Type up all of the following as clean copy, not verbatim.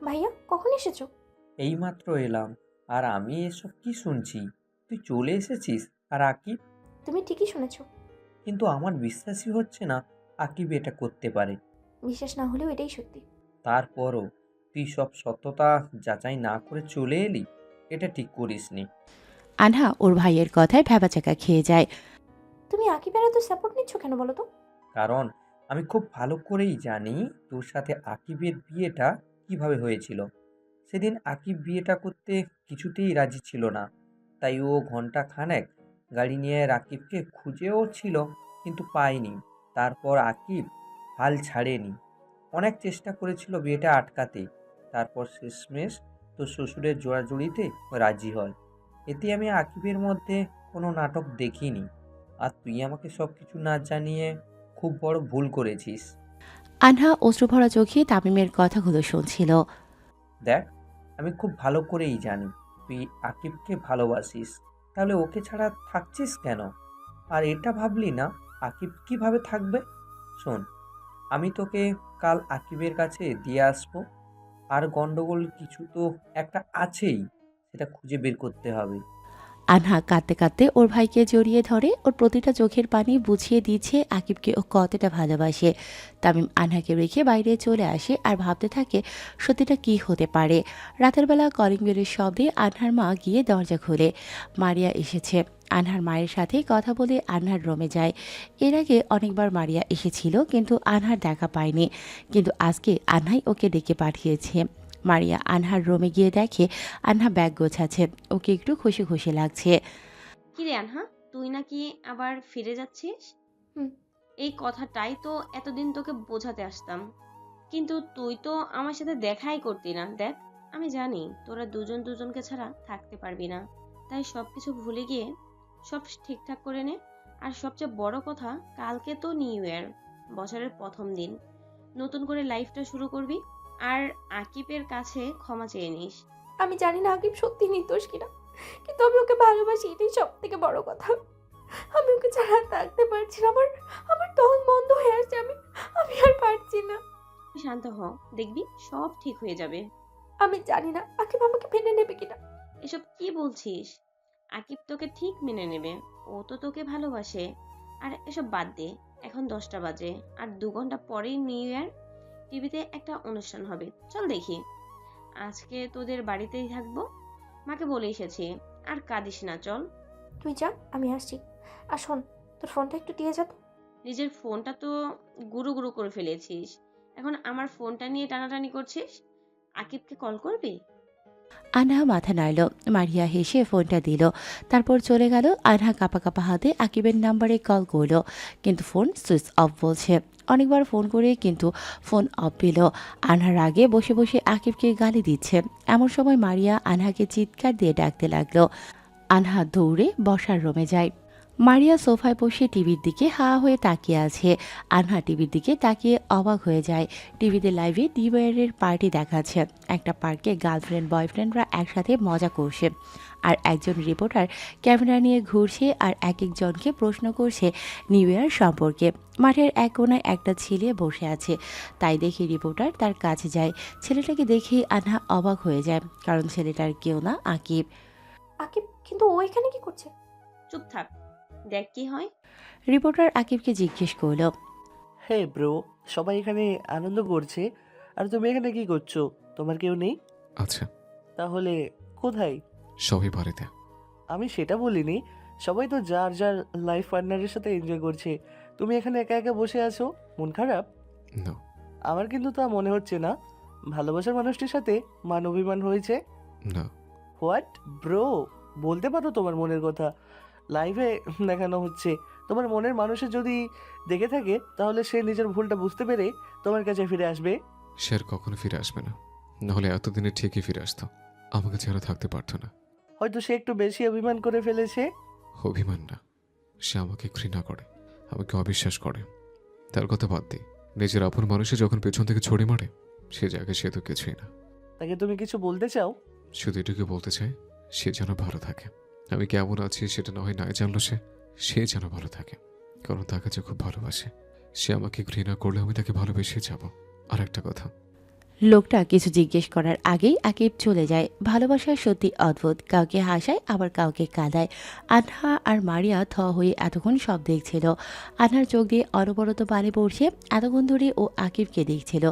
ভাইয়া কখন এসেছো? এইমাত্র এলাম। আর আমি এসব কি শুনছি? তুই চলে এসেছিস? আর আকিব? তুমি ঠিকই শুনেছো। কিন্তু আমার বিশ্বাসই হচ্ছে না আকিব এটা করতে পারে। বিশ্বাস না হলেও এটাই সত্যি। তারপরও তুই সব সত্যতা যাচাই না করে চলে এলি, এটা ঠিক করিসনি। আনহা ওর ভাইয়ের কথায় ভ্যাবাচ্যাকা খেয়ে যায়। তুমি আকিবের এত সাপোর্ট নিচ্ছ কেন বলো তো? কারণ আমি খুব ভালো করেই জানি তোর সাথে আকিবের বিয়েটা কিভাবে হয়েছিল। সেদিন আকিব বিয়েটা করতে কিছুতেই রাজি ছিল না, তাই ও ঘন্টা খানেক গাড়ি নিয়ে রাকিবকে খুঁজেও ছিল, কিন্তু পায়নি। তারপর আকিব হাল ছাড়েনি, অনেক চেষ্টা করেছিল বিয়েটা আটকাতে। তারপর শেষমেশ তোর শ্বশুরের জোড়াজুড়িতে রাজি হয়। এতে আমি আকিবের মধ্যে কোনো নাটক দেখিনি। আর তুই আমাকে সব কিছু না জানিয়ে খুব বড় ভুল করেছিস। আনহা অশ্রুভরা চোখে তামিমের কথাগুলো শুনছিল। দেখ, আমি খুব ভালো করেই জানি তুই আকিবকে ভালোবাসিস, তাহলে ওকে ছাড়া থাকছিস কেন? আর এটা ভাবলি না আকিব কিভাবে থাকবে? শোন, আমি তোকে কাল আকিবের কাছে দিয়ে আসবো। আর গন্ডগোল কিছু তো একটা আছেই, সেটা খুঁজে বের করতে হবে। আনহা কাঁদতে কাঁদতে ওর ভাইকে জড়িয়ে ধরে, ওর প্রতিটা চোখের পানি বুঝিয়ে দিচ্ছে আকিবকে ও কতটা ভালোবাসে। তামিম আনহাকে রেখে বাইরে চলে আসে আর ভাবতে থাকে সত্যিটা কি হতে পারে। রাতের বেলা কলিং বেলের শব্দে আনহার মা গিয়ে দরজা খোলে। মারিয়া এসেছে। আনহার মায়ের সাথে কথা বলে আনহার রুমে যায়। এর আগে অনেকবার মারিয়া এসেছিল, কিন্তু আনহার দেখা পায়নি। কিন্তু আজকে আনহাই ওকে ডেকে পাঠিয়েছে। মারিয়া আনহার রুমে গিয়ে দেখে আনহা ব্যাগ গোছাচ্ছে। ওকে একটু খুশি খুশি লাগছে। কিরে আনহা, তুই নাকি আবার ফিরে যাচ্ছিস? হুম। এই কথাটাই তো এতদিন তোকে বোঝাতে আসতাম, কিন্তু তুই তো আমার সাথে দেখাই করতি না। দেখ, আমি জানি তোরা দুজন দুজনকে ছাড়া থাকতে পারবি না, তাই সবকিছু ভুলে গিয়ে সব ঠিকঠাক করে নে। আর সবচেয়ে বড় কথা, কালকে তো নিউ ইয়ার, বছরের প্রথম দিন, নতুন করে লাইফটা শুরু করবি। আর আকিবের কাছে ক্ষমা চেয়ে নিস। আমি জানি না আকিব সত্যি নির্দোষ কিনা, কিন্তু আমি ওকে ভালোবাসি, এটাই সব থেকে বড় কথা। আমি ওকে ছাড়া আর থাকতে পারছি না। আমার আমার দম বন্ধ হয়ে আসছে। আমি আমি আর পারছি না। তুই শান্ত হ, দেখবি সব ঠিক হয়ে যাবে। আমি জানি না আকিব আমাকে মেনে নেবে কিনা। এসব কি বলছিস? আকিব তোকে ঠিক মেনে নেবে, ও তো তোকে ভালোবাসে। আর এসব বাদ দে, এখন 10টা বাজে, আর 2 ঘন্টা পরেই নিউ ইয়ার। টিভিতে একটা অনুষ্ঠান হবে, চল দেখি। আজকে তোদের বাড়িতেই থাকবো, মাকে বলে এসেছি। আর কাঁদিস না, চল। তুই যা, আমি আসছি। আর শোন, তোর ফোনটা একটু দিয়ে যা তো। নিজের ফোনটা তো গুরু গুরু করে ফেলেছিস, এখন আমার ফোনটা নিয়ে টানাটানি করছিস। আকিবকে কল করবি? আনহা মাথা নাড়ল। মারিয়া হেসে ফোনটা দিল। তারপর চলে গেল। আনহা কাঁপা কাঁপা হাতে আকিবের নাম্বারে কল করল, কিন্তু ফোন সুইচ অফ বলছে। অনেকবার ফোন করে কিন্তু ফোন অফ পেল। আনহার আগে বসে বসে আকিবকে গালি দিচ্ছে। এমন সময় মারিয়া আনহাকে চিৎকার দিয়ে ডাকতে লাগলো। আনহা দৌড়ে বসার রুমে যায়। মারিয়া সোফায় বসে টিভির দিকে হা হয়ে তাকিয়ে আছে। আনহা টিভির দিকে তাকিয়ে অবাক হয়ে যায়। টিভিতে লাইভে নিউ ইয়ারের পার্টি দেখাচ্ছে। একটা পার্কে গার্লফ্রেন্ড বয়ফ্রেন্ডরা একসাথে মজা করছে, আর একজন রিপোর্টার ক্যামেরা নিয়ে ঘুরছে আর এক একজনকে প্রশ্ন করছে নিউ ইয়ার সম্পর্কে। মাঠের এক কোণায় একটা ছেলে বসে আছে, তাই দেখে রিপোর্টার তার কাছে যায়। ছেলেটাকে দেখেই আনহা অবাক হয়ে যায়, কারণ ছেলেটার কেউ না, আকিব। আকিব, কিন্তু ও এখানে কি করছে? চুপ থাক, দেখ কি হয়। রিপোর্টার আকিবকে জিজ্ঞেস করল, হে ব্রো, সবাই এখানে আনন্দ করছে আর তুমি এখানে কি করছো? তোমার কেউ নেই? আচ্ছা, তাহলে কোথায়? সবাই বাড়িতে। আমি সেটা বলিনি, সবাই তো যার যার লাইফ পার্টনারের সাথে এনজয় করছে, তুমি এখানে একা একা বসে আছো। মন খারাপ? না। আমার কিন্তু তা মনে হচ্ছে না। ভালোবাসার মানুষটির সাথে মান অভিমান হয়েছে? না। হোয়াট ব্রো, বলতে পারো তোমার মনের কথা। লাইভে দেখানো হচ্ছে। তোমার মনের মানুষের যদি দেখে থাকে, তাহলে সে নিজের ভুলটা বুঝতে পেরে তোমার কাছে ফিরে আসবে। সে আর কখনো ফিরে আসবে না, নাহলে এতদিনে ঠিকই ফিরে আসতো। আমাকে ছাড়া থাকতে পারতো না। হয়তো সে একটু বেশি অভিমান করে ফেলেছে। অভিমান না, সে আমাকে ঘৃণা করে, আমাকে অবিশ্বাস করে। তার কথা বাদ দিই, নিজের আপন মানুষে যখন পেছন থেকে ছড়ি মারে, সে জায়গায় সে তো কিছুই না। তাকে তুমি কিছু বলতে চাও? শুধু এটুকু বলতে চাই, সে যেন ভালো থাকে। আমি কেমন আছি সেটা না হয় নাই জানলো সে যেন ভালো থাকে, কারণ তাকে যে খুব ভালোবাসে। সে আমাকে ঘৃণা করলে আমি তাকে ভালোবেসে যাব। আর একটা কথা, লোকটা কিছু জিজ্ঞেস করার আগেই আকিব চলে যায়। ভালোবাসা সত্যি অদ্ভুত, কাউকে হাসায় আবার কাউকে কাঁদায়। আনহা আর মারিয়া থ হয়ে এতক্ষণ সব দেখছিল। আনহার চোখ দিয়ে অনবরত পানি পড়ছে। এতক্ষণ ধরে ও আকিবকে দেখছিল।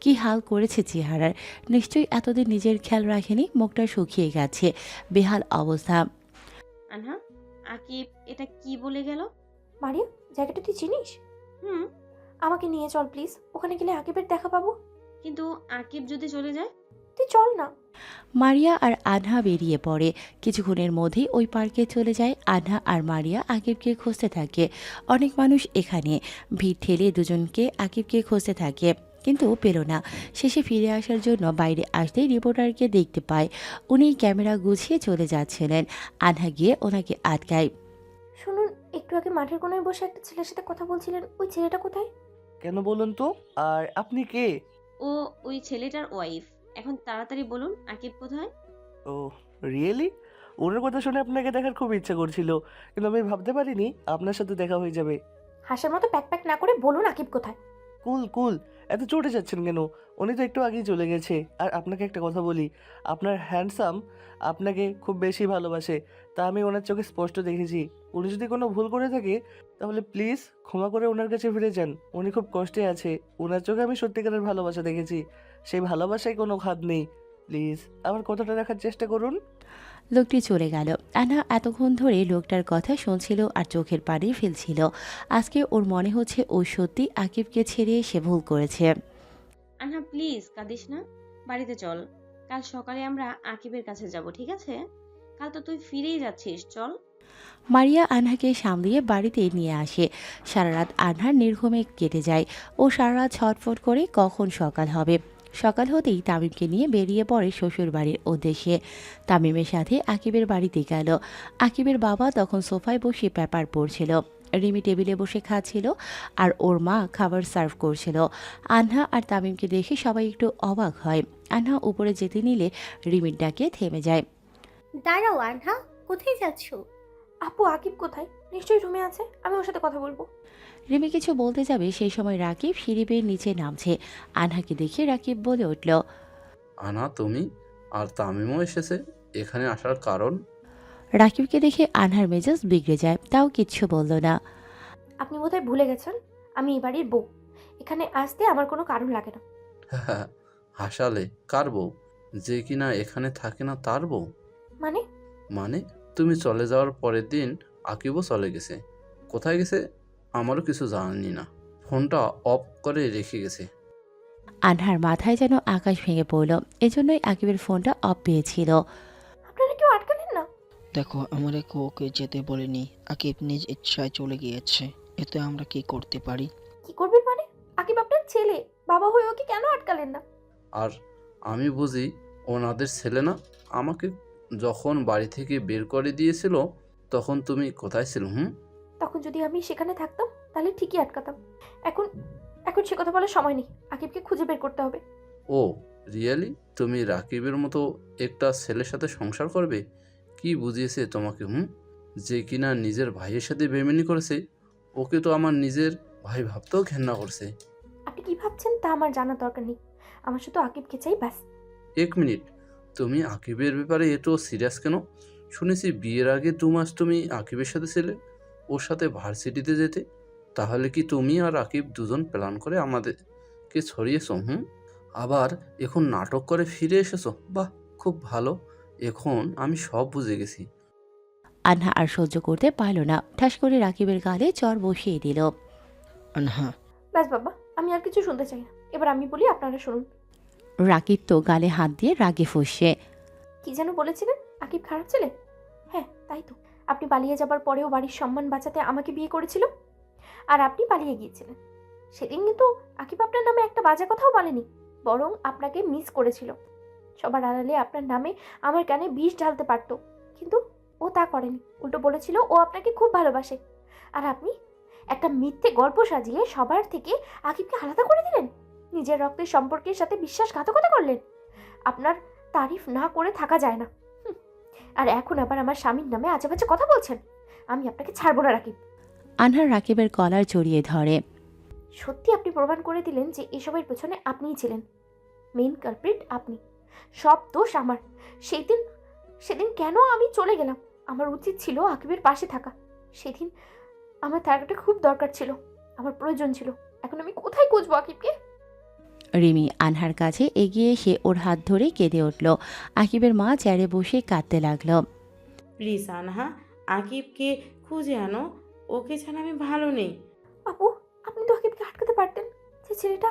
কি হাল করেছে চেহারার! নিশ্চয়ই এতদিন নিজের খেয়াল রাখেনি, মুখটা শুকিয়ে গেছে, বেহাল অবস্থা। আনহা, আকিব এটা কি বলে গেল? মারিয়া, জায়গাটা তুই চিনিস? হুম, আমাকে নিয়ে চল প্লিজ, ওখানে গেলে আকিবের দেখা পাবো। কিন্তু আকিব যদি চলে যায়? তুই চল না। মারিয়া আর আনহা বেরিয়ে পড়ে। কিছুক্ষণের মধ্যেই ওই পার্কে চলে যায়। আনহা আর মারিয়া আকিবকে খুঁজতে থাকে। অনেক মানুষ এখানে, ভিড় ঠেলে দুজনকে আকিবকে খুঁজতে থাকে, কিন্তু পেল না। শেষে ফিরে আসার জন্য বাইরে আসতেই রিপোর্টারকে দেখতে পায়। উনি ক্যামেরা গুছিয়ে চলে যাচ্ছিলেন। আনহা গিয়ে ওনাকে আটকায়। শুনুন, একটু আগে মাঠের কোনায় বসে একটা ছেলের সাথে কথা বলছিলেন, ওই ছেলেটা কোথায়? কেন বলুন তো? আর আপনি কে? ও ওই ছেলেটার ওয়াইফ। এখন তাড়াতাড়ি বলুন আকিব কোথায়? ও, রিয়েলি? ওনার কথা শুনে আপনাকে দেখার খুব ইচ্ছা করছিল, কিন্তু আমি ভাবতে পারিনি আপনার সাথে দেখা হয়ে যাবে। হাসার মতো প্যাক প্যাক না করে বলুন আকিব কোথায়। কুল কুল, এত চটে যাচ্ছেন কেন? উনি তো একটু আগেই চলে গেছে। আর আপনাকে একটা কথা বলি, আপনার হ্যান্ডসাম আপনাকে খুব বেশি ভালোবাসে, তা আমি ওনার চোখে স্পষ্ট দেখেছি। উনি যদি কোনো ভুল করে থাকে তাহলে প্লিজ ক্ষমা করে ওনার কাছে ফিরে যান। উনি খুব কষ্টে আছে, ওনার চোখে আমি সত্যিকারের ভালোবাসা দেখেছি, সেই ভালোবাসায় কোনো খাদ নেই। প্লিজ আমার কথাটা রাখার চেষ্টা করুন। লোকটি চলে গেল। আনহা এতক্ষণ ধরে লোকটার কথা শুনছিল আর চোখের পানি ফেলছিল। আজকে ওর মনে হচ্ছে ও সত্যি আকিবকে ছেড়ে সে ভুল করেছে। আনহা প্লিজ কাঁদিস না, বাড়িতে চল। কাল সকালে আমরা আকিবের কাছে যাব, ঠিক আছে? কাল তো তুই ফিরেই যাচ্ছিস, চল। মারিয়া আনহাকে সামলিয়ে বাড়িতে নিয়ে আসে। সারা রাত আনহার নির্ঘুমে কেটে যায়। ও সারা রাত ছটফট করে কখন সকাল হবে। সকাল হতেই তামিমকে নিয়ে বেরিয়ে পড়ে শ্বশুর বাড়ির উদ্দেশ্যে। তামিমের সাথে আকিবের বাড়িতে গেল। আকিবের বাবা তখন সোফায় বসে পেপার পড়ছিল। রিমি টেবিলে বসে খাচ্ছিল আর ওর মা খাবার সার্ভ করছিল। আনহা আর তামিমকে দেখে সবাই একটু অবাক হয়। আনহা উপরে যেতে নিলে রিমির ডাকে থেমে যায়। দাঁড়াও আনহা, কোথায় যাচ্ছ? আপু, আকিব কোথায়? নিশ্চয়ই রুমে আছে, আমি ওর সাথে কথা বলবো। রিমি কিছু বলতে যাবে সেই সময় রাকিব সিঁড়ি বেয়ে নিচে নামছে। আনহাকে দেখে রাকিব বলে উঠল, আনা তুমি? আর তামিমও এসেছে? এখানে আসার কারণ? রাকিবকে দেখে আনহার মেজাজ বিগড়ে যায়, তাও কিচ্ছু বলল না। আপনি বোধহয় ভুলে গেছেন, আমি এই বাড়ির বউ। এখানে আসতে আমার কোনো কারণ লাগে না। হাসালে? কার বউ? যে কিনা এখানে থাকে না তার বউ? মানে? মানে তুমি চলে যাওয়ার পরের দিন আকিবও চলে গেছে। কোথায় গেছে আমারও কিছু জানি না, ফোনটা অফ করে রেখে গেছে। আনহার মাথায় যেন আকাশ ভেঙে পড়ল। এজন্যই আকিবের ফোনটা অফ পেয়েছিল। আপনারা কেউ আটকালেন না? দেখো, আমরা ওকে যেতে বলিনি, আকিব নিজ ইচ্ছায় চলে গিয়েছে, এতে আমরা কি করতে পারি? কি করবেন মানে? আকিব আপনার ছেলে, বাবা হয়ে ওকে কেন আটকালেন না? আর আমি বুঝি ওনাদের ছেলে না? আমাকে যখন বাড়ি থেকে বের করে দিয়েছিল তখন তুমি কোথায় ছিল? তখন যদি আমি সেখানে থাকতাম তাহলে ঠিকই আটকাতাম। এখন এখন সে কথা বলার সময় নেই, আকিবকে খুঁজে বের করতে হবে। ও রিয়েলি? তুমি রাকিবের মতো একটা ছেলের সাথে সংসার করবে? কি বুঝিয়েছে তোমাকে? যে কিনা নিজের ভাইয়ের সাথে বেইমানি করেছে, ওকে তো আমার নিজের ভাই ভাবতেও ঘেন্না করছে। আপনি কি ভাবছেন তা আমার জানার দরকার নেই, আমার শুধু আকিবকে চাই ব্যাস। এক মিনিট, তুমি আকিবের ব্যাপারে এত সিরিয়াস কেন? শুনেছি বিয়ের আগে 2 মাস তুমি আকিবের সাথে ছিলে, ওর সাথে ভার্সিটিতে যেতে। তাহলে কি তুমি আর আকিব দুজন প্ল্যান করে আমাদেরকে ছড়িয়েছো? আবার এখন নাটক করে ফিরে এসেছো? বাহ, খুব ভালো। এখন আমি সব বুঝে গেছি। আনহা আর সহ্য করতে পারল না, ঠাস করে রাকিবের গালে চর বসিয়ে দিল। আনহা, ব্যাস বাবা, আমি আর কিছু শুনতে চাই না, এবার আমি বলি আপনারা শুনুন। রাকিব তো গালে হাত দিয়ে রাগে ফুঁসছে। কি যেন বলেছিলেন? আকিব খারাপ ছেলে? হ্যাঁ তাই তো। আপনি পালিয়ে যাবার পরেও বাড়ির সম্মান বাঁচাতে আমাকে বিয়ে করেছিল, আর আপনি পালিয়ে গিয়েছিলেন। সেদিন কিন্তু আকিব আপনার নামে একটা বাজে কথাও বলেনি, বরং আপনাকে মিস করেছিল। সবার আড়ালে আপনার নামে আমার কানে বিষ ঢালতে পারতো, কিন্তু ও তা করেনি। উল্টো বলেছিল ও আপনাকে খুব ভালোবাসে। আর আপনি একটা মিথ্যে গল্প সাজিয়ে সবার থেকে আকিবকে আলাদা করে দিলেন, নিজের রক্তের সম্পর্কের সাথে বিশ্বাসঘাতকতা করলেন। আপনার তারিফ না করে থাকা যায় না। আর এখন আবার আমার স্বামীর নামে আজেবাজে কথা বলছেন। আমি আপনাকে ছাড়বো না রাকিব। আনহা রাকিবের কলার জড়িয়ে ধরে। সত্যি আপনি প্রমাণ করে দিলেন যে এসবের পেছনে আপনিই ছিলেন। মেইন কালপ্রিট আপনি। সব দোষ আমার। সেদিন সেদিন কেন আমি চলে গেলাম? আমার উচিত ছিল আকিবের পাশে থাকা। সেদিন আমার থাকাটা খুব দরকার ছিল, আমার প্রয়োজন ছিল। এখন আমি কোথায় খুঁজবো আকিবকে? রিমি আনহার কাছে এগিয়ে এসে ওর হাত ধরে কেঁদে উঠল। আকিবের মা চেয়ারে বসে কাঁদতে লাগলো। প্লিজ আনহা, আকিবকে খুঁজে আনো, ওকে ছাড়া আমি ভালো নেই। আপু, আপনি তো আকিবকে আটকাতে পারতেন। যে ছেলেটা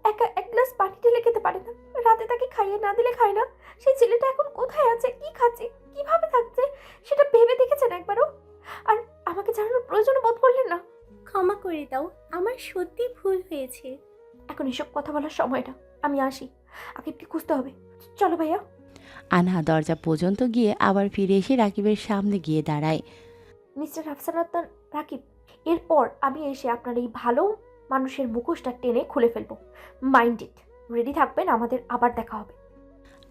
একা এক গ্লাস পানি ঢেলে খেতে পারে না, রাতে তাকে খাইয়ে না দিলে খায় না, সেই ছেলেটা এখন কোথায় আছে, কি খাচ্ছে, কিভাবে থাকছে, সেটা ভেবে দেখেছেন একবারও? আর আমাকে জানানোর প্রয়োজন বোধ করলেন না? ক্ষমা করে দাও, আমার সত্যি ভুল হয়েছে। এখন এসব কথা বলার সময় না, আমি আসি। আকিবকে খুঁজতে হবে। চলো ভাইয়া। আনহা দরজা পর্যন্ত গিয়ে আবার ফিরে এসে রাকিবের সামনে গিয়ে দাঁড়ায়। মিস্টার আফসানাত্তার রাকিব, এরপর আমি এসে আপনার এই ভালো মানুষের মুখোশটা টেনে খুলে ফেলবো। Mind it. রেডি থাকবেন, আমাদের আবার দেখা হবে।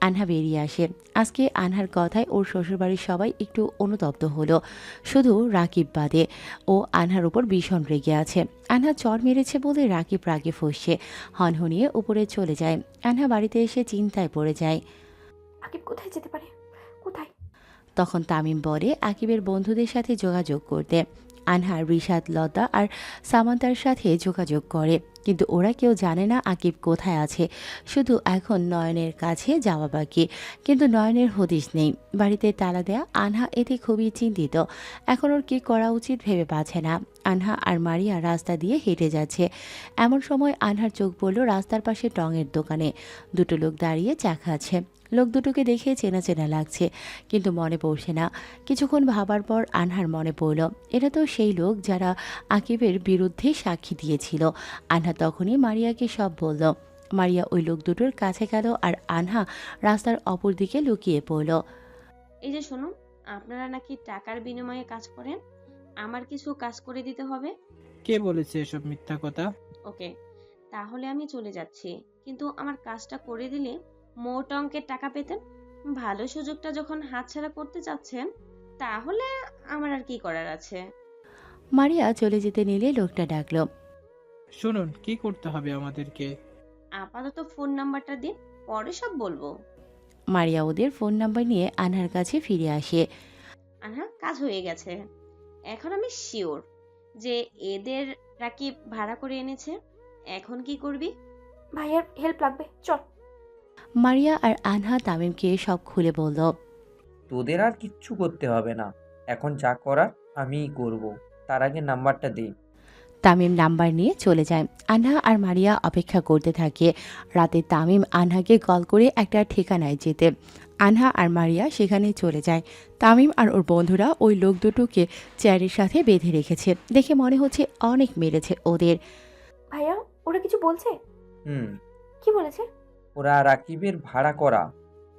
আনহা বেরিয়ে আসে। আজকে আনহার কথায় ওর শ্বশুরবাড়ির সবাই একটু অনুতপ্ত হলো, শুধু রাকিব বাদে। ও আনহার উপর ভীষণ রেগে আছে। আনহা চর মেরেছে বলে রাকিব রাগে ফসছে, হনহনিয়ে উপরে চলে যায়। আনহা বাড়িতে এসে চিন্তায় পড়ে যায়। আকিব কোথায় যেতে পারে? কোথায়? তখন তামিম বলে আকিবের বন্ধুদের সাথে যোগাযোগ করতে। আনহা রিশাদ, লতা আর সামান্তার সাথে যোগাযোগ করে, কিন্তু ওরা কেউ জানে না আকিব কোথায় আছে। শুধু এখন নয়নের কাছে যাওয়া বাকি, কিন্তু নয়নের হদিশ নেই। বাড়িতে তালা দেয়া আনহা এতে খুবই চিন্তিত। এখন ওর কী করা উচিত ভেবে পাচ্ছে না। আনহা আর মারিয়া রাস্তা দিয়ে হেঁটে যাচ্ছে। এমন সময় আনহার চোখ পড়ল রাস্তার পাশে টঙের দোকানে। দুটো লোক দাঁড়িয়ে চা খাচ্ছে। লোক দুটোকে দেখে চেনা চেনা লাগছে, কিন্তু মনে পড়ছে না। কিছুক্ষণ ভাবার পর আনহার মনে পড়ল, এরা তো সেই লোক যারা আকিবের বিরুদ্ধে সাক্ষী দিয়েছিল। আনহা তখনই মারিয়াকে সব বলল। মারিয়া ওই লোক দুটোর কাছে গেল আর আনহা রাস্তার অপর দিকে লুকিয়ে পড়ল। এই যে শোনো, আপনারা নাকি টাকার বিনিময়ে কাজ করেন, আমার কিছু কাজ করে দিতে হবে। কে বলেছে এসব মিথ্যা কথা? ওকে, তাহলে আমি চলে যাচ্ছি, কিন্তু আমার কাজটা করে দিলে মোট অঙ্কের টাকা পেতেন। ভালো সুযোগটা যখন হাতছাড়া করতে চাচ্ছেন, তাহলে আমার আর কি করার আছে। মারিয়া চলে যেতে নিলে লোকটা ডাকলো। শুনুন, কি করতে হবে আমাদেরকে? আপাতত ফোন নাম্বারটা দিন, পরে সব বলবো। মারিয়া ওদের ফোন নাম্বার নিয়ে আনহার কাছে ফিরে আসে। আর হ্যাঁ, কাজ হয়ে গেছে। এখন আমি শিওর যে এদের রাকিব ভাড়া করে এনেছে। এখন কি করবি? ভাইয়ার হেল্প লাগবে, চল। মারিয়া আর আনহা তামিমকে সব খুলে বলল। তোদের আর কিচ্ছু করতে হবে না, এখন যা করার আমিই করব। তার আগে নাম্বারটা দে। তামিম নাম্বার নিয়ে চলে যায়। আনহা আর মারিয়া অপেক্ষা করতে থাকে। রাতে তামিম আনহাকে কল করে একটা ঠিকানায় যেতে। আনহা আর মারিয়া সেখানে চলে যায়। তামিম আর ওর বন্ধুরা ওই লোক দুটোকে চেয়ারের সাথে বেঁধে রেখেছে, দেখে মনে হচ্ছে অনেক মেরেছে ওদের। ভাইয়া, ওরা কিছু বলছে? হুম, কি বলেছে? ওরা রাকিবের ভাড়া করা,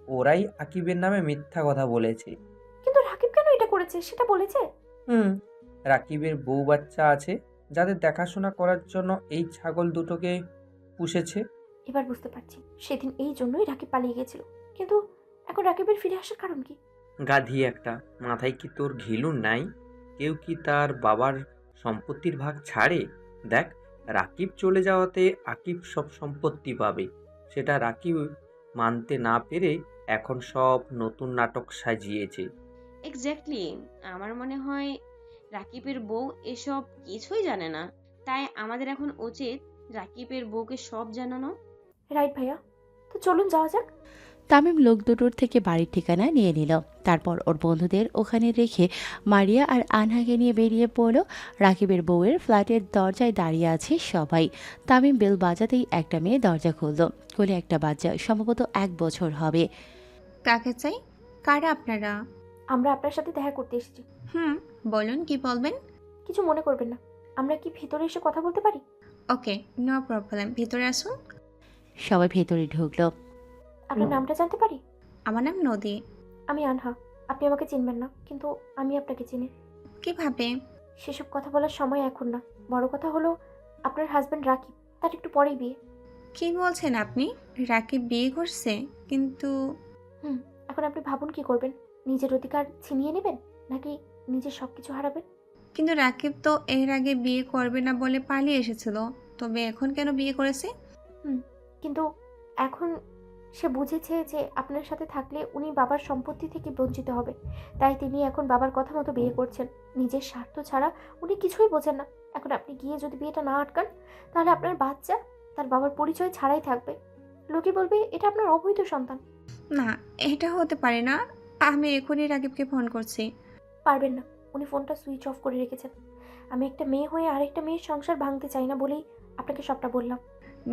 ওরাই আকিবের নামে মিথ্যা কথা বলেছে। কিন্তু রাকিব কেন এটা করেছে সেটা বলেছে? হুম, রাকিবের বউ বাচ্চা আছে, যাদের দেখাশোনা করার জন্য এই ছাগল দুটোকে পুষেছে। এবার বুঝতে পারছি, সেদিন এই জন্যই রাকিব পালিয়ে গেছিল। কিন্তু এখন রাকিবের ফিরে আসার কারণ কি? গাধি একটা, মাথায় কি তোর ঘিলু নাই? কেউ কি তার বাবার সম্পত্তির ভাগ ছাড়ে? দেখ, রাকিব চলে যাওয়াতে আকিব সব সম্পত্তি পাবে, সেটা রাকিব মানতে না পেরে এখন সব নতুন নাটক সাজিয়েছে। এক্স্যাক্টলি, আমার মনে হয় রাকিবের বউ এসব কিছুই জানে না। তাই আমাদের এখন উচিত রাকিবের বউকে সব জানানো। রাইট ভাইয়া, তো চলুন যাওয়া যাক। তামিম লোক দুটোর থেকে বাড়ির ঠিকানা নিয়ে নিল। তারপর ওর বন্ধুদের ওখানে রেখে মারিয়া আর আনহাকে নিয়ে বেরিয়ে পড়ল। রাকিবের বউয়ের ফ্ল্যাটের দরজায় দাঁড়িয়ে আছে সবাই। তামিম বেল বাজাতেই একটা মেয়ে দরজা খুলল। কোলে একটা বাচ্চা, সম্ভবত 1 বছর হবে। কাকে চাই? কারা আপনারা? আমরা আপনার সাথে দেখা করতে এসেছি। বলুন, কি বলবেন? কিছু মনে করবেন না, আমরা কি ভিতরে এসে কথা বলতে পারি? ওকে, নো প্রবলেম, ভিতরে আসুন। সবাই ভেতরে ঢুকলো। আপনার নামটা জানতে পারি? আমার নাম নদী। আমি আনহা। আপনি আমাকে চিনবেন না, কিন্তু আমি আপনাকে চিনি। কিভাবে? সেসব কথা বলার সময় এখন না। বড় কথা হলো, আপনার হাজব্যান্ড রাকিব, তার একটু পরেই বিয়ে। কি বলছেন আপনি? রাকিব বিয়ে করছে? কিন্তু এখন আপনি ভাবুন কি করবেন। নিজের অধিকার ছিনিয়ে নেবেন, নাকি নিজের সব কিছু হারাবেন? কিন্তু রাকিব তো এর আগে বিয়ে করবে না বলে পালিয়ে এসেছিল, তবে এখন কেন বিয়ে করেছে? কিন্তু এখন সে বুঝেছে যে আপনার সাথে থাকলে উনি বাবার সম্পত্তি থেকে বঞ্চিত হবে, তাই তিনি এখন বাবার কথা মতো বিয়ে করছেন। নিজের স্বার্থ ছাড়া উনি কিছুই বোঝেন না। এখন আপনি গিয়ে যদি বিয়েটা না আটকান, তাহলে আপনার বাচ্চা তার বাবার পরিচয় ছাড়াই থাকবে। লোকে বলবে এটা আপনার অবৈধ সন্তান। না, এটা হতে পারে না। আমি এখনই রাকিবকে ফোন করছি। পারবেন না, উনি ফোনটা সুইচ অফ করে রেখেছেন। আমি একটা মেয়ে হয়ে আরেকটা মেয়ের সংসার ভাঙতে চাই না বলেই আপনাকে সবটা বললাম।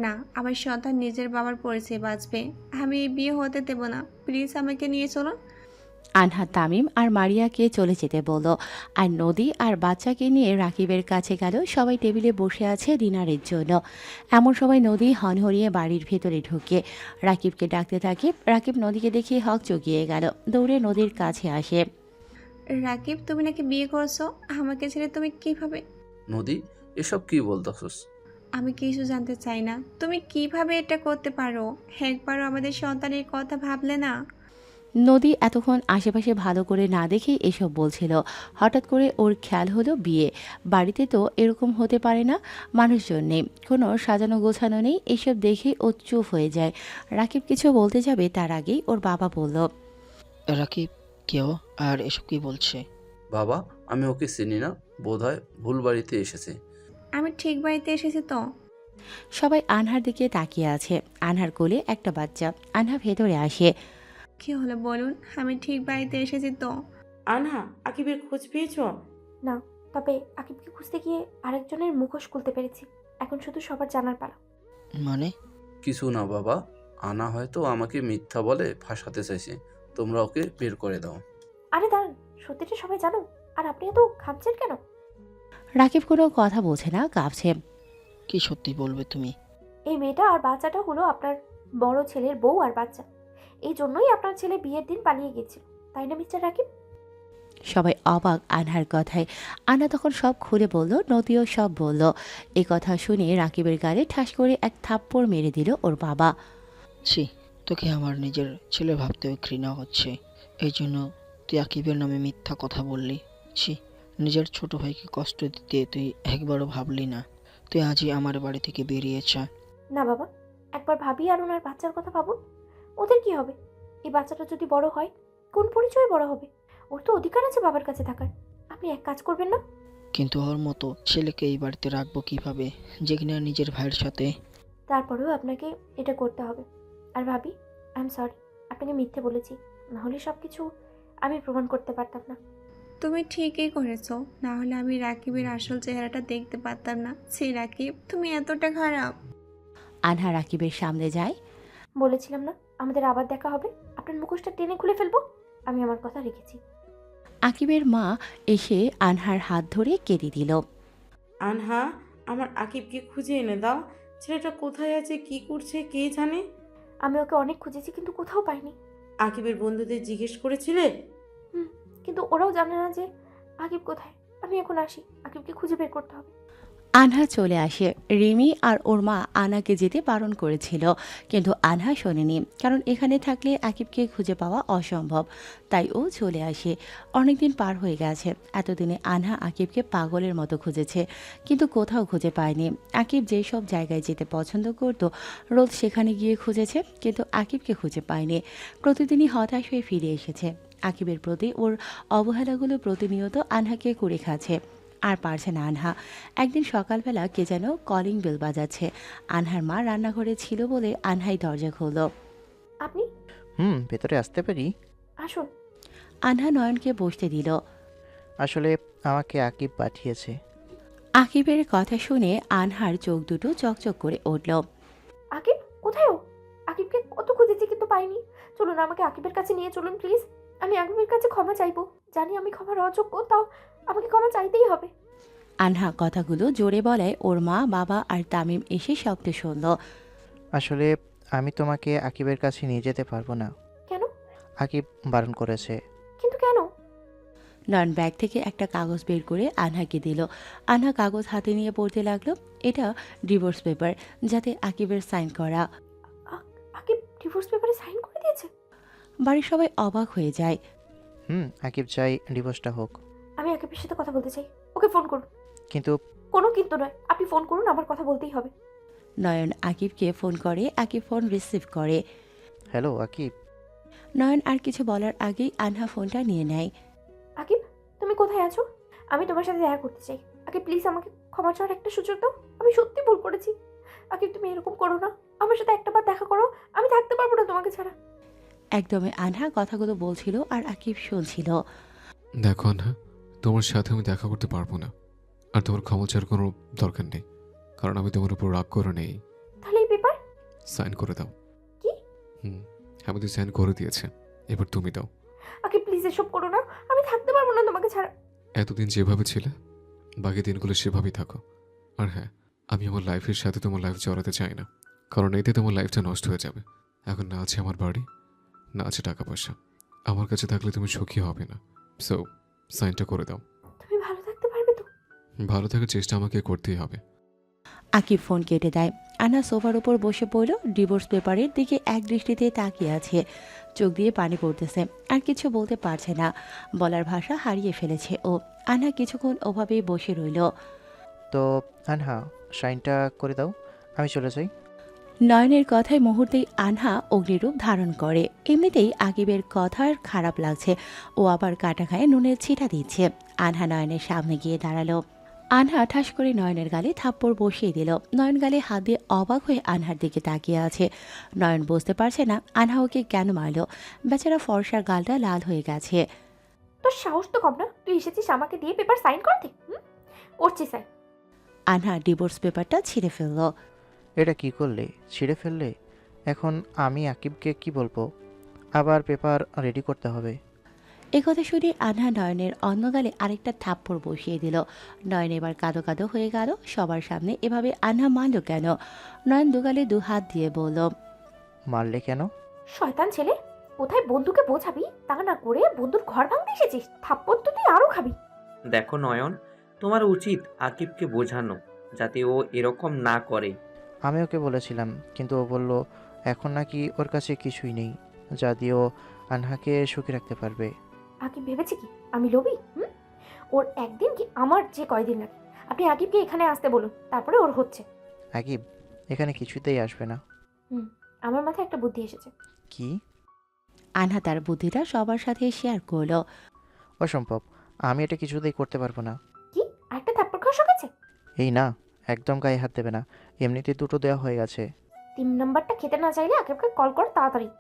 না, আমার সন্তান নিজের বাবার পরিচয় বাঁচবে। আমি এই বিয়ে হতে দেব না। প্লিজ আমাকে নিয়ে চলুন। আনহা তামিম আর মারিয়াকে চলে যেতে বলল, আর নদী আর বাচ্চাকে নিয়ে রাকিবের কাছে গেল। সবাই টেবিলে বসে আছে ডিনারের জন্য। এমন সময় নদী হনহরিয়ে বাড়ির ভেতরে ঢুকে রাকিবকে ডাকতে থাকে। রাকিব নদীকে দেখে হক চকিয়ে গেল, দৌড়ে নদীর কাছে আসে। রাকিব, তুমি নাকি বিয়ে করছো? আমাকে ছেড়ে তুমি কিভাবে? নদী, এসব কি বলতেছস? আমি কিছু জানতে চাই না। তুমি কিভাবে এটা করতে পারো? একবারও আমাদের সন্তানের কথা ভাবলে না? নদী এতক্ষণ আশেপাশে ভালো করে না দেখেই এসব বলছিল। হঠাৎ করে ওর খেয়াল হলো বিয়ে বাড়িতে তো এরকম হতে পারে না, মানুষজন নেই, কোনো সাজানো গোছানো নেই। এসব দেখেই ও চুপ হয়ে যায়। রাকিব কিছু বলতে যাবে তার আগেই ওর বাবা বলল, রাকিব, কেউ আর এসব কি বলছে? বাবা, আমি ওকে চিনি না, বোধহয় ভুল বাড়িতে এসেছে। আমি ঠিক বাড়িতে এসেছি তো। সবাই আনহার দিকে তাকিয়ে আছে। আনহার কোলে একটা বাচ্চা। আনহা ভেতরে আসে। কি হলো বলুন? আমি ঠিক বাড়িতে এসেছি তো। আনহা, আকিবের খোঁজ পেয়েছো? না, তবে আকিবকে খুঁজতে গিয়ে আরেকজনের মুখোশ খুলতে পেরেছি। এখন শুধু সবার জানার পালা। মানে? কিছু না বাবা, আনা হয়তো আমাকে মিথ্যা বলে ফাঁসাতে চাইছে। তোমরা ওকে বের করে দাও। আরে দাঁড়ান, সত্যিটা সবাই জানো, আর আপনি এত ঘামছেন কেন? রাকিব কোনো কথা বলছে না, কাঁপছে। কি সত্যি বলবে তুমি? এই মেয়েটা আর বাচ্চাটা হলো আপনার বড় ছেলের বউ আর বাচ্চা। এই জন্যই আপনার ছেলে বিয়ের দিন পালিয়ে গিয়েছিল, তাই না মিস্টার রাকিব? সবাই অবাক আনহার কথায়। আনা তখন সব খুলে বলল, নদীও সব বলল। এই কথা শুনে রাকিবের গালে ঠাস করে এক থাপ্পড় মেরে দিল ওর বাবা। ছি, তোকে আমার নিজের ছেলে ভাবতেও ঘৃণা হচ্ছে। এই জন্য তুই আকিবের নামে মিথ্যা কথা বললি। ছি, নিজের ছোট ভাইকে কষ্ট দিতে তুই একবারও ভাবলি না। তুই আজই আমার বাড়ি থেকে বেরিয়ে যা। না বাবা, একবার ভাবি আর ওনার বাচ্চার কথা ভাবুন। ওদের কি হবে? এই বাচ্চাটা যদি বড় হয়, কোন পরিচয়ে বড় হবে? ওর তো অধিকার আছে বাবার কাছে থাকার। আপনি এক কাজ করবেন না? কিন্তু ওর মতো ছেলেকে এই বাড়িতে রাখবো কিভাবে, যে কিনা নিজের ভাইয়ের সাথে? তারপরেও আপনাকে এটা করতে হবে। আর ভাবি, আই এম সরি, আপনাকে মিথ্যে বলেছি। নাহলে সব কিছু আমি প্রমাণ করতে পারতাম না। তুমি ঠিকই করেছো, না হলে আমি রাকিবের আসল চেহারাটা দেখতে পারতাম না। ছি রাকিব, তুমি এতটা খারাপ। আনহা রাকিবের সামনে যায়। বলেছিলাম না আমাদের আবার দেখা হবে? আপনার মুখোশটা টেনে খুলে ফেলবো। আমি আমার কথা রেখেছি। আকিবের মা এসে আনহার হাত ধরে কেঁদে দিল। আনহা, আমার আকিবকে খুঁজে এনে দাও। ছেলেটা কোথায় আছে, কি করছে, কে জানে। আমি ওকে অনেক খুঁজেছি, কিন্তু কোথাও পাইনি। আকিবের বন্ধুদের জিজ্ঞেস করেছিলে? কিন্তু ওরাও জানে না যে আকিব কোথায়। আমি এখন আসি, আকিবকে খুঁজে বের করতে হবে। আনহা চলে আসে। রিমি আর ওর মা আনাকে যেতে বারণ করেছিল, কিন্তু আনহা শোনেনি, কারণ এখানে থাকলে আকিবকে খুঁজে পাওয়া অসম্ভব। তাই ও চলে আসে। অনেকদিন পার হয়ে গেছে। এতদিনে আনহা আকিবকে পাগলের মতো খুঁজেছে, কিন্তু কোথাও খুঁজে পায়নি। আকিব যেই সব জায়গায় যেতে পছন্দ করত, রোজ সেখানে গিয়ে খুঁজেছে, কিন্তু আকিবকে খুঁজে পায়নি। প্রতিদিনই হতাশ হয়ে ফিরে এসেছে। আকিবের প্রতি ওর অবহেলাগুলো প্রতিনিয়ত আনহাকে কুড়ে খাচ্ছে। আর পারছে না আনহা। একদিন সকালবেলা কে যেন কলিং বেল বাজাচ্ছে। আনহার মা রান্নাঘরে ছিল বলে আনহাই দরজা খুলল। আপনি? ভেতরে আসতে পারি? আসুন। আনহা নয়নকে বসতে দিল। আসলে আমাকে আকিব পাঠিয়েছে। আকিবের কথা শুনে আনহার চোখ দুটো চকচক করে উঠল। আকিব কোথায়? ও আকিবকে কত খুঁজেছি কিন্তু পাইনি। চলুন আমাকে আকিবের কাছে নিয়ে চলুন প্লিজ। আমি আকিবের কাছে ক্ষমা চাইবো। জানি আমি ক্ষমার অযোগ্য, তাও আমাকে ক্ষমা চাইতেই হবে। আনহা কথাগুলো জোরে বলায় ওর মা, বাবা আর তামিম এসে শব্দ শুনল। আসলে আমি তোমাকে আকিবের কাছে নিয়ে যেতে পারবো না। কেন? আকিব বারণ করেছে। কিন্তু কেন? নয়ন ব্যাগ থেকে একটা কাগজ বের করে আনহাকে দিল। আনহা কাগজ হাতে নিয়ে পড়তে লাগলো। এটা ডিভোর্স পেপার, যাতে আকিবের সাইন করা। আকিব ডিভোর্স পেপারে সাইন করে দিয়েছে? বাড়ির সবাই অবাক হয়ে যায়। আকিব চাই ডিভোর্সটা হোক। আমি আকিবের সাথে কথা বলতে চাই। ওকে ফোন করুন। কিন্তু কোনো কিন্তু নয়, আপনি ফোন করুন, আমার কথা বলতেই হবে। নয়ন আকিবকে ফোন করে। আকিব ফোন রিসিভ করে। হ্যালো আকিব। নয়ন আর কিছু বলার আগেই আনহা ফোনটা নিয়ে নেয়। আকিব, তুমি কোথায় আছো? আমি তোমার সাথে দেখা করতে চাই। আকিব প্লিজ আমাকে ক্ষমা চাওয়ার একটা সুযোগ দাও। আমি সত্যি ভুল করেছি। আকিব তুমি এরকম করো না। আমার সাথে একটা বার দেখা করো। আমি থাকতে পারবো না তোমাকে ছাড়া। একদমই আনহা কথাগুলো বলছিল আর আকিব শুনছিল। দেখো আনহা, তোমার সাথে আমি দেখা করতে পারবো না। আর তোমার ক্ষমা চাওয়ার কোনো দরকার নেই, কারণ আমি তোমার উপর রাগ করে নেই। তাহলে এই পেপার? সাইন করে দাও। কি? আমি তো সাইন করে দিয়েছে, এবার তুমি দাও। আকিব প্লিজ এসব করো না। আমি থাকতে পারবো না তোমাকে ছাড়া। এতদিন যেভাবে ছিলে বাকি দিনগুলো সেভাবেই থাকো। আর হ্যাঁ, আমি আমার লাইফের সাথে তোমার লাইফ জড়াতে চাই না, কারণ এতে তোমার লাইফটা নষ্ট হয়ে যাবে। এখন না আছে আমার বাড়ি, না আছে টাকা পয়সা। আমার কাছে থাকলে তুমি সুখী হবে না। সো সাইনটা করে দাও। তুমি ভালো থাকতে পারবে তো? ভালো থাকার চেষ্টা আমাকে করতেই হবে। আকিব ফোন কেটে দেয়। আনহা সোফার উপর বসে পড়ল, ডিভোর্স পেপারের দিকে এক দৃষ্টিতে তাকিয়ে আছে। চোখ দিয়ে পানি পড়তেছে, আর কিছু বলতে পারছে না। বলার ভাষা হারিয়ে ফেলেছে ও। আনহা কিছুক্ষণ ওভাবেই বসে রইল। তো আনহা, সাইনটা করে দাও, আমি চলে যাই। নয়নের কথায় মুহূর্তেই আনহা অগ্নিরূপ ধারণ করে। এমনিতেই আকিবের কথার খারাপ লাগছে, ও আবার কাটা খায় নুনের ছিটা দিচ্ছে। আনহা নয়নের সামনে গিয়ে দাঁড়ালো। আনহা ঠাস করে নয়নের গালে থাপ্পড় বসিয়ে দিল। নয়ন গালে হাত দিয়ে অবাক হয়ে আনহার দিকে তাকিয়ে আছে। নয়ন বুঝতে পারছে না আনহা ওকে কেন মারল। বেচারা ফর্সার গালটা লাল হয়ে গেছে। তোর সাহস তো কম না? তুই এসেছিস আমাকে দিয়ে পেপার সাইন করতে? করছি স্যার। আনহা ডিভোর্স পেপারটা ছিঁড়ে ফেলল। এটা কি করলে? ছিঁড়ে ফেললে? এখন আমি আকিবকে কি বলবো? আবার পেপার রেডি করতে হবে। একথা শুনে আনহা নয়নের অন্য গালে আরেকটা থাপ্পড় বসিয়ে দিল। নয়ন এবার কাঁদো কাঁদো হয়ে গেল। সবার সামনে এভাবে আনহা মারল কেন? নয়ন দুগালে দু হাত দিয়ে বলল, মারলে কেন? শয়তান ছেলে, কোথায় বন্ধুকে বোঝাবি তা না করে বন্ধুর ঘর ভাঙতে এসেছিস। থাপ্পড় তো তুই আরো খাবি। দেখো নয়ন, তোমার উচিত আকিবকে বোঝানো যাতে ও এরকম না করে। আমি ওকে বলেছিলাম, কিন্তু ও বলল এখন নাকি ওর কাছে কিছুই নেই যা দিয়ে ও আনহাকে সুখী রাখতে পারবে। আকিব ভেবেছে কি আমি লোভী? ওর একদিন কি আমার যে কয়দিন লাগে। আপনি আকিবকে এখানে আসতে বলুন, তারপরে ওর হচ্ছে। আকিব এখানে কিছুতেই আসবে না। আমার মাথায় একটা বুদ্ধি এসেছে। কি? আনহা তার বুদ্ধিটা সবার সাথে শেয়ার করলো। অসম্ভব, আমি এটা কিছুতেই করতে পারবো না। কি? আরেকটা থাপ্পড় খাওয়া শখ আছে? এই না, একদম গায়ে হাত দেবে না, এমনিতে দুটো দেওয়া হয়ে গেছে। 3 নাম্বারটা খেতে না চাইলে আকিবকে কল কর তাড়াতাড়ি।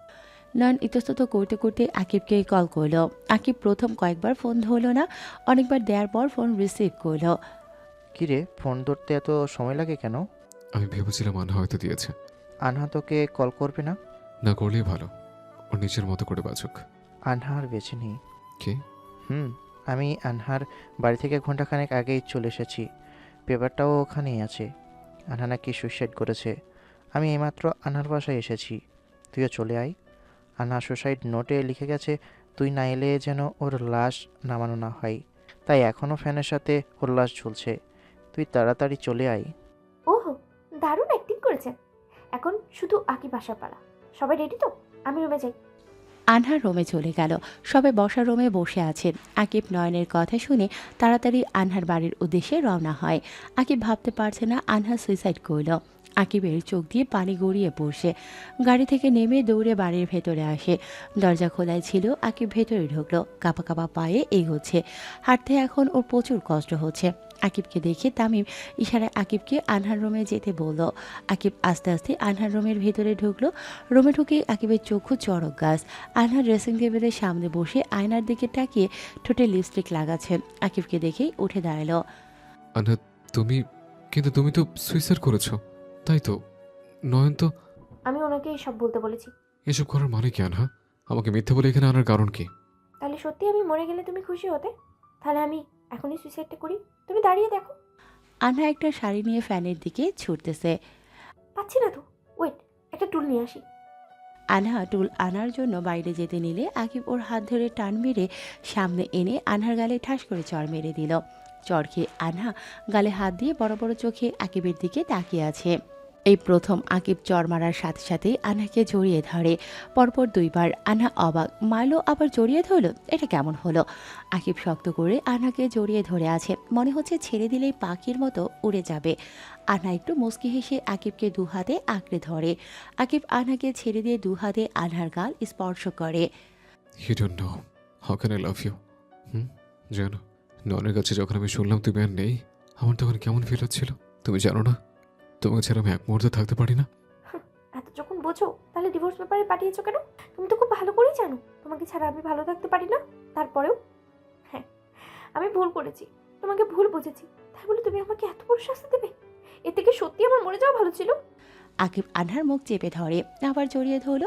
নয়ন ইতস্তত করতে করতে আকিবকে কল করলো। আকিব প্রথম কয়েকবার ফোন ধরলো না, অনেকবার দেওয়ার পর ফোন রিসিভ করলো। কিরে, ফোন ধরতে এত সময় লাগে কেন? আমি ভেবেছিলাম আনহা হয়তো দিয়েছে। আনহা তোকে কল করবে না? না করলেই ভালো, ওর নিজের মতো করে বাঁচুক। আনহা আর বেঁচে নেই। কে? আমি আনহার বাড়ি থেকে ঘন্টাখানেক আগেই চলে এসেছি। পেপারটাও ওখানেই আছে। আনহা নাকি সুইসাইড করেছে। আমি এইমাত্র আনহার বাসায় এসেছি, তুইও চলে আয়। আনহা সুসাইড নোটে লিখে গেছে তুই না এলে যেন ওর লাশ নামানো না হয়, তাই এখনও ফ্যানের সাথে ওর লাশ ঝুলছে। তুই তাড়াতাড়ি চলে আয়। ওহো, দারুণ অ্যাক্টিং করেছেন। এখন শুধু আকিব আসার পালা। সবাই রেডি তো? আমি রুমে যাই। আনহা রুমে চলে গেল। সবাই বসার রুমে বসে আছে। আকিব নয়নের কথা শুনে তাড়াতাড়ি আনহার বাড়ির উদ্দেশ্যে রওনা হয়। আকিব ভাবতে পারছে না আনহা সুইসাইড করল। আকিবের চোখ দিয়ে পানি গড়িয়ে পড়ছে। গাড়ি থেকে নেমে দৌড়ে বাড়ির ভেতরে আসে। দরজা খোলাই ছিল, আকিব ভেতরে ঢুকলো। কাঁপা কাঁপা পায়ে এগোচ্ছে। হাঁটতে এখন ওর প্রচুর কষ্ট হচ্ছে। আকিবকে দেখে তামিম ইশারায় আকিবকে আনহার রুমে যেতে বলল। আকিব আস্তে আস্তে আনহার রুমের ভেতরে ঢুকলো। রুমে ঢুকেই আকিবের চক্ষু চড়ক গাছ। আনহা ড্রেসিং টেবিলের সামনে বসে আয়নার দিকে তাকিয়ে ঠোঁটে লিপস্টিক লাগাচ্ছে। আকিবকে দেখেই উঠে দাঁড়ালো। আনহা, তুমি তো সুইসাইড করেছো, তাই তো? নয়ন তো। আমি ওনাকে সব বলতে বলেছি। এসব করার মানে কি আনহা? আমাকে মিথ্যে বলে এখানে আনার কারণ কি? তাহলে সত্যি আমি মরে গেলে তুমি খুশি হতে? তাহলে আমি এখনই সুইসাইডটা করি। তুমি দাঁড়িয়ে দেখো। আনহা একটা শাড়ি নিয়ে ফ্যানের দিকে ছুটতেছে। পাচ্ছি না তো, ওয়েট, একটা টুল নিয়ে আসি। আনহা টুল আনার জন্য বাইরে যেতে নিলে আকিব ওর হাত ধরে টান মেরে সামনে এনে আনহার গালে ঠাস করে চড় মেরে দিল। চড় খেয়ে আনহা গালে হাত দিয়ে বড় বড় চোখে আকিবের দিকে তাকিয়ে আছে। এই প্রথম আকিব চর মারার সাথে সাথে আনহাকে জড়িয়ে ধরে। পরপর 2বার। আনহা অবাক, মাইলো আবার জড়িয়ে ধরল, এটা কেমন হলো? আকিব শক্ত করে আনহাকে জড়িয়ে ধরে আছে, মনে হচ্ছে ছেড়ে দিলেই পাখির মতো উড়ে যাবে। আনহা একটু মুচকি হেসে আকিবকে 2 হাতে আঁকড়ে ধরে। আকিব আনহাকে ছেড়ে দিয়ে 2 হাতে আনহার গাল স্পর্শ করে। You don't know how can I love you. জানো, ননের কাছে যখন আমি শুনলাম তুমি আর নেই, আমার তখন কেমন ফিল হচ্ছিল তুমি জানো না? তোমাকে ছাড়া আমি এক মুহূর্তে থাকতে পারি না। এত যখন বোঝো তাহলে ডিভোর্স পেপারে পাঠিয়েছো কেন? তুমি তো খুব ভালো করেই জানো তোমাকে ছাড়া আমি ভালো থাকতে পারি না। তারপরেও হ্যাঁ, আমি ভুল করেছি, তোমাকে ভুল বুঝেছি, তাই বলে তুমি আমাকে এত বড় শাস্তি দেবে? এর থেকে সত্যি আমার মরে যাওয়া ভালো ছিল। আকিব আনহার মুখ চেপে ধরে, আবার জড়িয়ে ধরল।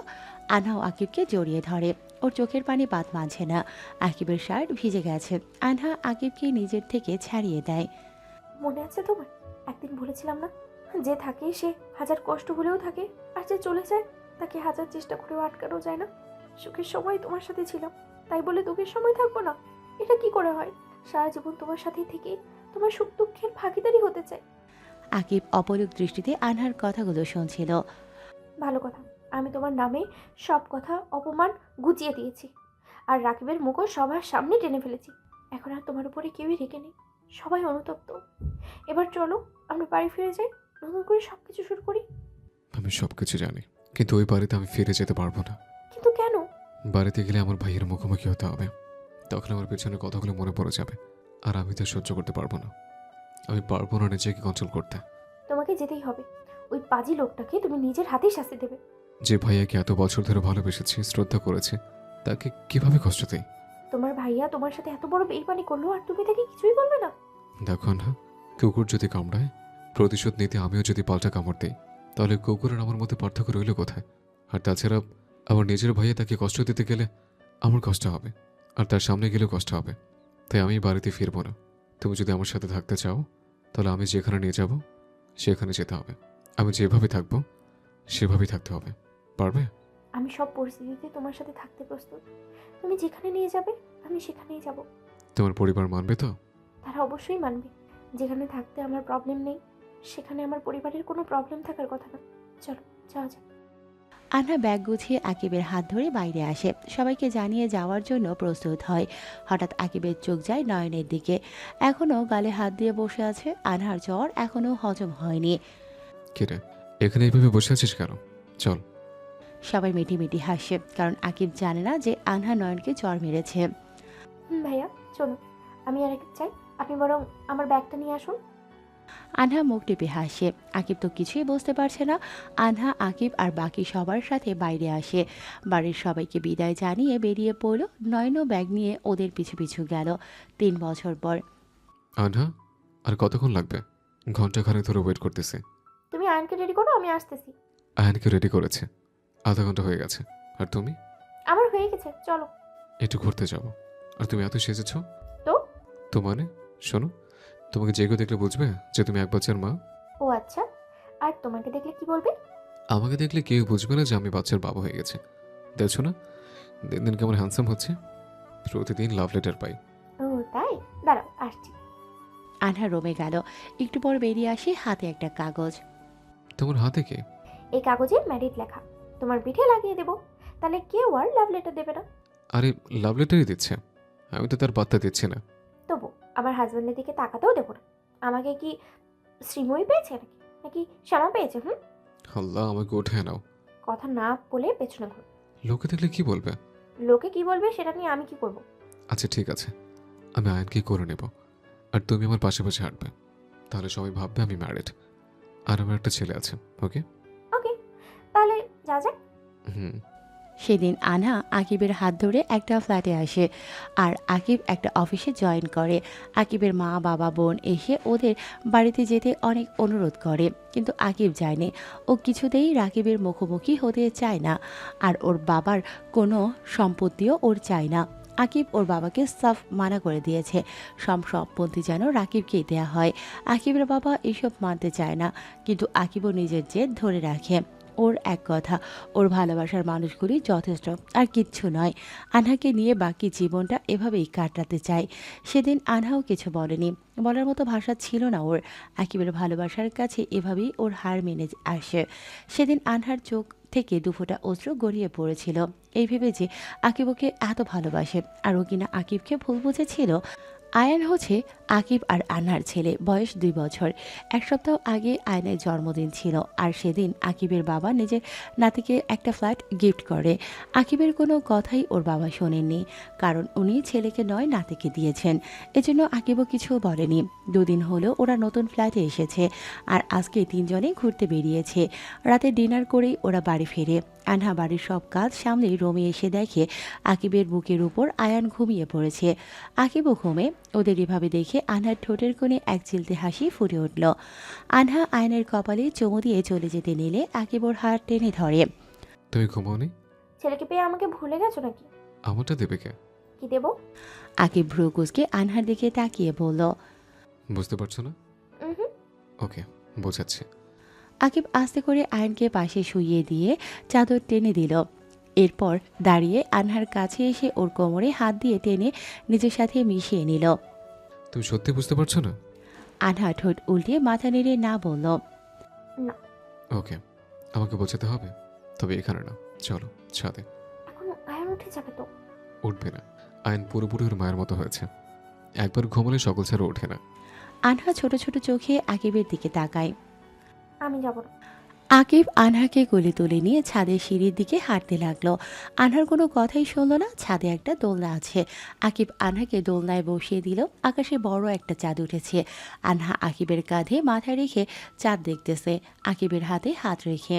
আনহাও আকিবকে জড়িয়ে ধরে। ওর চোখের পানি বাদ মানছে না। আকিবের শার্ট ভিজে গেছে। আনহা আকিবকে নিজের থেকে ছাড়িয়ে দেয়। মনে আছে তোমার একদিন বলেছিলাম না, যে থাকে সে হাজার কষ্ট হলেও থাকে, আর যে চলে যায় তাকে হাজার চেষ্টা করেও আটকানো যায় না। সুখের সময় তোমার সাথে ছিলাম, তাই বলে দুঃখের সময় থাকবো না? এটা কি করে হয়? সারা জীবন তোমার সাথেই থেকে তোমার সুখ দুঃখের ভাগিদারি হতে চাই। আকিব অপলক দৃষ্টিতে আনহার কথাগুলো শুনছিল। ভালো কথা, আমি তোমার নামে সব কথা অপমান গুছিয়ে দিয়েছি, আর রাকিবের মুখও সবার সামনে টেনে ফেলেছি। এখন আর তোমার উপরে কেউই রেখে নেই, সবাই অনুতপ্ত। এবার চলো আমরা বাড়ি ফিরে যাই, নতুন করে সব কিছু শুরু করি। আমি সব কিছু জানি, কিন্তু ওই বাড়িতে আমি ফিরে যেতে পারবো না। কিন্তু কেন? বাড়িতে গেলে আমার ভাইয়ের মুখোমুখি হতে হবে। তখন আমার পেছনে কথাগুলো মনে পড়ে যাবে, আর আমি তা সহ্য করতে পারবো না। আমি পারবো না নিজেকে কন্ট্রোল করতে। তোমাকে যেতেই হবে। ওই পাজি লোকটাকে তুমি নিজের হাতেই শাস্তি দেবে। যে ভাইয়াকে এত বছর ধরে ভালোবেসেছি, শ্রদ্ধা করেছি, তাকে কিভাবে কষ্ট দেই? তোমার ভাইয়া তোমার সাথে এত বড় বেইমানি করলো আর তুমি তাকে কিছুই বলবে না? দেখো না, কুকুর যদি কামড়ায়, প্রতিশোধ নিতে আমিও যদি পাল্টা কামড় দিই, তাহলে কুকুরের আমার মধ্যে পার্থক্য রইল কোথায়? আর তাছাড়া আমার নিজের ভাইয়া তাকে কষ্ট দিতে গেলে আমার কষ্ট হবে, আর তার সামনে গেলেও কষ্ট হবে। তাই আমি বাড়িতে ফিরবো না। তুমি যদি আমার সাথে থাকতে চাও, তাহলে আমি যেখানে নিয়ে যাব সেখানে যেতে হবে। আমি যেভাবে থাকবো সেভাবেই থাকতে হবে। পারবে? আমি সব পরিস্থিতিতে তোমার সাথে থাকতে প্রস্তুত। তুমি যেখানে নিয়ে যাবে আমি সেখানেই যাব। তোমার পরিবার মানবে তো? তারা অবশ্যই মানবে। যেখানে থাকতে আমার প্রবলেম নেই, সেখানে আমার পরিবারের কোনো প্রবলেম থাকার কথা না। চলো যাওয়া যাক। আনহা ব্যাগ গুছিয়ে আকিবের হাত ধরে বাইরে আসে, সবাইকে জানিয়ে যাওয়ার জন্য প্রস্তুত হয়। হঠাৎ আকিবের চোখ যায় নয়নের দিকে। এখনও গালে হাত দিয়ে বসে আছে। আনহার জ্বর এখনও হজম হয়নি। কিরে, এখানে এইভাবে বসে আছিস কেন? চল। সবাই মিটিমিটি হাসে, কারণ আকিব জানে না যে আনহা নয়নকে জ্বর মেরেছে। ভাইয়া চলো, আমি আর একটু চাই, আপনি বরং আমার ব্যাগটা নিয়ে আসুন। আনহা মুখ টিপে হাসে। আকিব তো কিছুই বুঝতে পারছে না। আনহা, আকিব আর বাকি সবার সাথে বাইরে আসে। বাড়ির সবাইকে বিদায় জানিয়ে বেরিয়ে পড়ল। নয়নও ব্যাগ নিয়ে ওদের পিছু পিছু গেল। 3 বছর পর। আনহা, আর কতক্ষণ লাগবে? ঘন্টাখানেক ধরে ওয়েট করতেছি। তুমি আয়নকে রেডি করো, আমি আসতেছি। আয়নকে রেডি করেছে, আধা ঘন্টা হয়ে গেছে। আর তুমি? আমার হয়ে গেছে, চলো। একটু ঘুরতে যাব। আর তুমি এত সেজেছ তো? তো মানে, শোনো, তোমাকে যে কেউ দেখলে বুঝবে যে তুমি এক বাচ্চার মা। ও আচ্ছা, আর তোমাকে দেখলে কি বলবে? আমাকে দেখলে কেউ বুঝবে না যে আমি বাচ্চার বাবা হয়ে গেছে। দেখছো না দিন দিন কেমন হ্যান্ডসাম হচ্ছে? প্রতিদিন লাভ লেটার পাই। ও তাই, দাঁড়াও আসছি। আনহা রুমে গেল। একটু পর বেরিয়ে আসে, হাতে একটা কাগজ। তোমার হাতে কে? এই কাগজে ম্যারিড লেখা, তোমার পিঠে লাগিয়ে দেবো, তাহলে কেউ আর লাভ লেটার দেবে না। আরে লাভ লেটারই দিচ্ছে, আমি তো তার বার্তা দিচ্ছি না। তবু আমার হাজব্যান্ডের দিকে তাকাতেও দেবো না। আমাকে কি শ্রীময়ী পেয়েছে নাকি শ্যামা পেয়েছে? আল্লাহ, আমাকে উঠে নাও। কথা না বলে পেছনে ঘুর। লোকে দেখলে কি বলবে? লোকে কি বলবে সেটা নিয়ে আমি কি করব? আচ্ছা ঠিক আছে, আমি আয়নকে করে নেব, আর তুমি আমার পাশে পাশে হাঁটবে। তাহলে সবাই ভাববে আমি ম্যারিড, আর আমার একটা ছেলে আছে। ওকে ওকে, তাহলে যা যাক। হুম। সেদিন আনহা আকিবের হাত ধরে একটা ফ্ল্যাটে আসে, আর আকিব একটা অফিসে জয়েন করে। আকিবের মা, বাবা, বোন এসে ওদের বাড়িতে যেতে অনেক অনুরোধ করে, কিন্তু আকিব যায়নি। ও কিছুতেই রাকিবের মুখোমুখি হতে চায় না, আর ওর বাবার কোনো সম্পত্তিও ওর চায় না। আকিব ওর বাবাকে সাফ মানা করে দিয়েছে, সব সম্পত্তি যেন রাকিবকেই দেয়া হয়। আকিবের বাবা এসব মানতে চায় না, কিন্তু আকিবও নিজের জেদ ধরে রাখে। ওর এক কথা, ওর ভালোবাসার মানুষগুলি যথেষ্ট, আর কিচ্ছু নয়। আনহাকে নিয়ে বাকি জীবনটা এভাবেই কাটাতে চায়। সেদিন আনহাও কিছু বলেনি, বলার মতো ভাষা ছিল না ওর। আকিবের ভালোবাসার কাছে এভাবেই ওর হার মেনে আসে। সেদিন আনহার চোখ থেকে দুফোঁটা অশ্রু গড়িয়ে পড়েছিল, এই ভেবে যে আকিব ওকে এত ভালোবাসে, আর ও কিনা আকিবকে ভুল বুঝেছিল। আয়ান হচ্ছে আকিব আর আনহার ছেলে, বয়স 2 বছর। এক সপ্তাহ আগে আয়নের জন্মদিন ছিল, আর সেদিন আকিবের বাবা নিজের নাতিকে একটা ফ্ল্যাট গিফট করে। আকিবের কোনো কথাই ওর বাবা শোনেননি, কারণ উনি ছেলেকে নয় নাতিকে দিয়েছেন। এজন্য আকিবও কিছু বলেনি। 2 দিন হলো ওরা নতুন ফ্ল্যাটে এসেছে, আর আজকে 3 জনেই ঘুরতে বেরিয়েছে। রাতে ডিনার করেই ওরা বাড়ি ফেরে। আনহা বাড়ির সব কাজ সামলে রুমে এসে দেখে আকিবের বুকের উপর আয়ান ঘুমিয়ে পড়েছে। আকিবও ঘুমে। ওদের এভাবে দেখে আনহার ঠোঁটের কোণে এক চিলতে হাসি ফুটে উঠল। আনহা আয়নের কপালে চুমু দিয়ে চলে যেতে নিলে আকিব ওর হাত টেনে ধরে। তুমি ঘুমাওনি? ছেলেকে পেয়ে আমাকে ভুলে গেছো নাকি? আমারটা দেবে কে? কি দেবো? আকিব ভ্রু কুঁচকে আনহার দিকে তাকিয়ে বলল। বুঝতে পারছো না? হুম। ওকে, বোঝাচ্ছি। আকিব আস্তে করে আয়নকে পাশে শুইয়ে দিয়ে চাদর টেনে দিল। এরপর দাঁড়িয়ে আনহার কাছে এসে ওর কোমরে হাত দিয়ে টেনে নিজের সাথে মিশিয়ে নিল। তুমি সত্যি বুঝতে পারছো না? আনহা ঠোঁট উল্টিয়ে মাথা নেড়ে না বলল। না। ওকে, আমাকে বোঝাতে হবে, তবে এখানে না, চলো ছাদে। এখন আয়ান উঠে যাবে তো? উঠবে না, আইন পুরোপুরি ওর মায়ের মতো হয়েছে, একবার ঘুমালে সকল ছাড়া ওঠে না। আনহা ছোট ছোট চোখে আকিবের দিকে তাকায়। আমি যাব না। আকিব আনহাকে কোলে তুলে নিয়ে ছাদের সিঁড়ির দিকে হাঁটতে লাগলো। আনহার কোনো কথাই শুনল না। ছাদে একটা দোলনা আছে, আকিব আনহাকে দোলনায় বসিয়ে দিল। আকাশে বড় একটা চাঁদ উঠেছে। আনহা আকিবের কাঁধে মাথা রেখে চাঁদ দেখতেছে, আকিবের হাতে হাত রেখে।